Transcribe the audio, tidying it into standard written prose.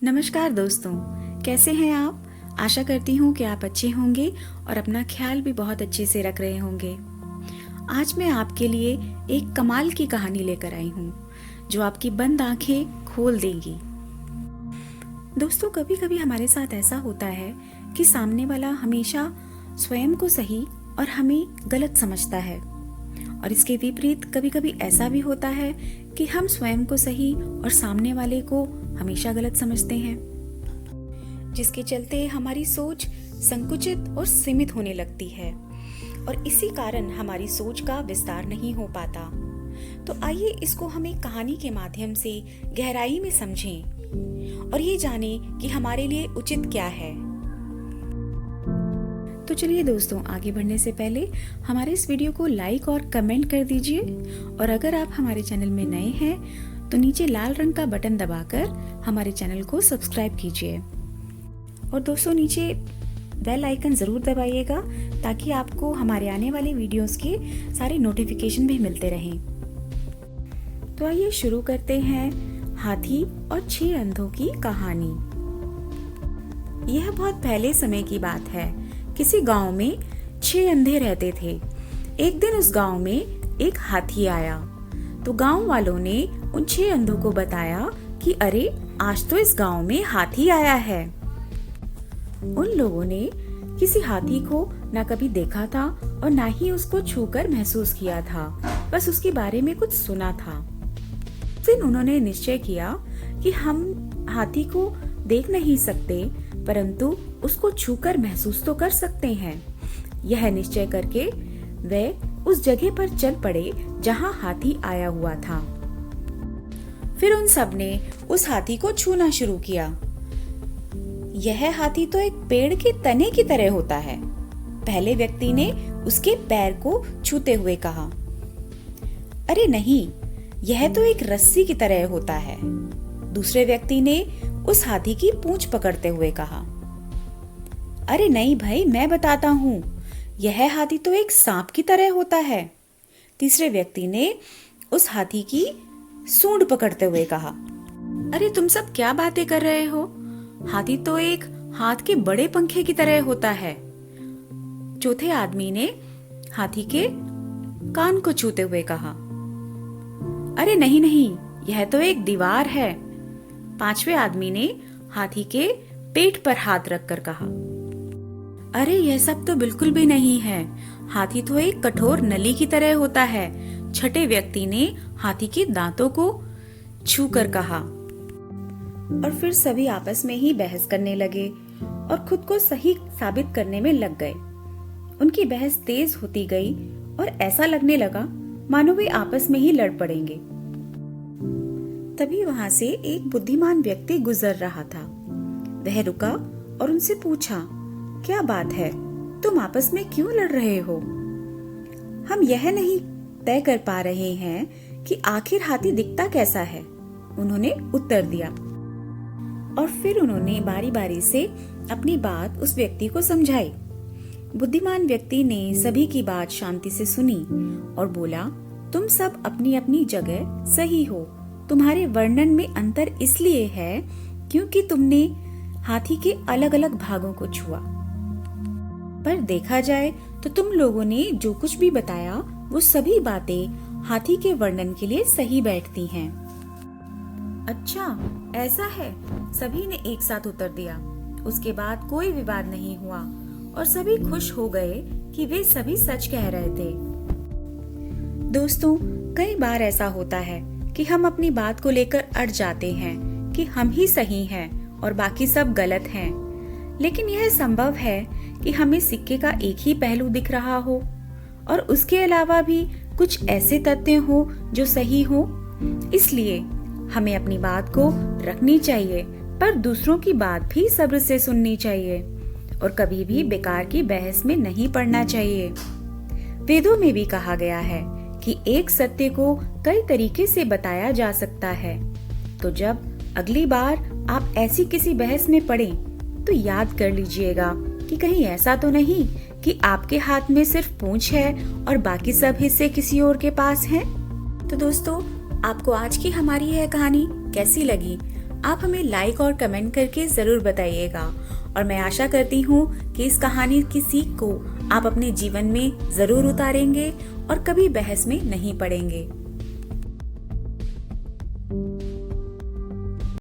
नमस्कार दोस्तों, कैसे हैं आप? आशा करती हूँ कि आप अच्छे होंगे और अपना ख्याल भी बहुत अच्छे से रख रहे होंगे। आज मैं आपके लिए एक कमाल की कहानी लेकर आई हूँ जो आपकी बंद आंखें खोल देगी। दोस्तों, कभी कभी हमारे साथ ऐसा होता है कि सामने वाला हमेशा स्वयं को सही और हमें गलत समझता है, और इसके विपरीत कभी कभी ऐसा भी होता है कि हम स्वयं को सही और सामने वाले को हमेशा गलत समझते हैं, जिसके चलते हमारी सोच संकुचित और सीमित होने लगती है और इसी कारण हमारी सोच का विस्तार नहीं हो पाता। तो आइए इसको हम एक कहानी के माध्यम से गहराई में समझें और ये जानें कि हमारे लिए उचित क्या है। तो चलिए दोस्तों, आगे बढ़ने से पहले हमारे इस वीडियो को लाइक और कमेंट कर दीजिए, और अगर आप हमारे चैनल में नए हैं तो नीचे लाल रंग का बटन दबाकर हमारे चैनल को सब्सक्राइब कीजिए। और दोस्तों, नीचे बेल आइकन जरूर दबाइएगा ताकि आपको हमारे आने वाले वीडियोस के सारे नोटिफिकेशन भी मिलते रहें। तो आइए शुरू करते हैं हाथी और 6 अंधों की कहानी। यह बहुत पहले समय की बात है। किसी गांव में 6 अंधे रहते थे। एक दिन उस गांव में एक हाथी आया तो गांव वालों ने उन 6 अंधों को बताया कि अरे, आज तो इस गांव में हाथी आया है। उन लोगों ने किसी हाथी को ना कभी देखा था और ना ही उसको छूकर महसूस किया था, बस उसके बारे में कुछ सुना था। फिर उन्होंने निश्चय किया कि हम हाथी को देख नहीं सकते, परंतु उसको छूकर महसूस तो कर सकते हैं। यह निश्चय करके वे उस जगह पर चल पड़े जहां हाथी आया हुआ था। फिर उन सब ने उस हाथी को छूना शुरू किया। यह हाथी तो एक पेड़ के तने की तरह होता है, पहले व्यक्ति ने उसके पैर को छूते हुए कहा। अरे नहीं, यह तो एक रस्सी की तरह होता है, दूसरे व्यक्ति ने उस हाथी की पूंछ पकड़ते हुए कहा। अरे नहीं भाई, मैं बताता हूँ, यह हाथी तो एक सांप की तरह होता है, तीसरे व्यक्ति ने उस हाथी की सूंड पकड़ते हुए कहा। अरे तुम सब क्या बातें कर रहे हो? हाथी तो एक हाथ के बड़े पंखे की तरह होता है। चौथे आदमी ने हाथी के कान को छूते हुए कहा। अरे नहीं नहीं, यह तो एक दीवार है। पांचवे आदमी ने हाथी के पेट पर हाथ रखकर कहा। अरे यह सब तो बिल्कुल भी नहीं है, हाथी तो एक कठोर नली की तरह होता है। छठे व्यक्ति ने हाथी के दांतों को छूकर कहा। और फिर सभी आपस में ही बहस करने लगे और खुद को सही साबित करने में लग गए। उनकी बहस तेज होती गई और ऐसा लगने लगा मानो वे आपस में ही लड़ पड़ेंगे। तभी वहां से एक बुद्धिमान व्यक्ति गुजर रहा था। वह रुका और उनसे पूछा, क्या बात है, तुम आपस में क्यों लड़ रहे हो? हम यह नहीं तय कर पा रहे हैं कि आखिर हाथी दिखता कैसा है, उन्होंने उत्तर दिया। और फिर उन्होंने बारी बारी से अपनी बात उस व्यक्ति को समझाई। बुद्धिमान व्यक्ति ने सभी की बात शांति से सुनी और बोला, तुम सब अपनी अपनी जगह सही हो। तुम्हारे वर्णन में अंतर इसलिए है क्योंकि तुमने हाथी के अलग अलग भागों को छुआ, पर देखा जाए तो तुम लोगों ने जो कुछ भी बताया वो सभी बातें हाथी के वर्णन के लिए सही बैठती हैं। अच्छा, ऐसा है, सभी ने एक साथ उत्तर दिया। उसके बाद कोई विवाद नहीं हुआ और सभी खुश हो गए कि वे सभी सच कह रहे थे। दोस्तों, कई बार ऐसा होता है कि हम अपनी बात को लेकर अड़ जाते हैं कि हम ही सही हैं और बाकी सब गलत हैं। लेकिन यह संभव है कि हमें सिक्के का एक ही पहलू दिख रहा हो और उसके अलावा भी कुछ ऐसे तथ्य हो जो सही हो। इसलिए हमें अपनी बात को रखनी चाहिए, पर दूसरों की बात भी सब्र से सुननी चाहिए और कभी भी बेकार की बहस में नहीं पड़ना चाहिए। वेदों में भी कहा गया है कि एक सत्य को कई तरीके से बताया जा सकता है। तो जब अगली बार आप ऐसी किसी बहस में पड़े तो याद कर लीजिएगा कि कहीं ऐसा तो नहीं कि आपके हाथ में सिर्फ पूंछ है और बाकी सब हिस्से किसी और के पास हैं। तो दोस्तों, आपको आज की हमारी यह कहानी कैसी लगी? आप हमें लाइक और कमेंट करके ज़रूर बताइएगा और मैं आशा करती हूँ कि इस कहानी की सीख को आप अपने जीवन में ज़रूर उतारेंगे और कभी बहस में नहीं पड़ेंगे।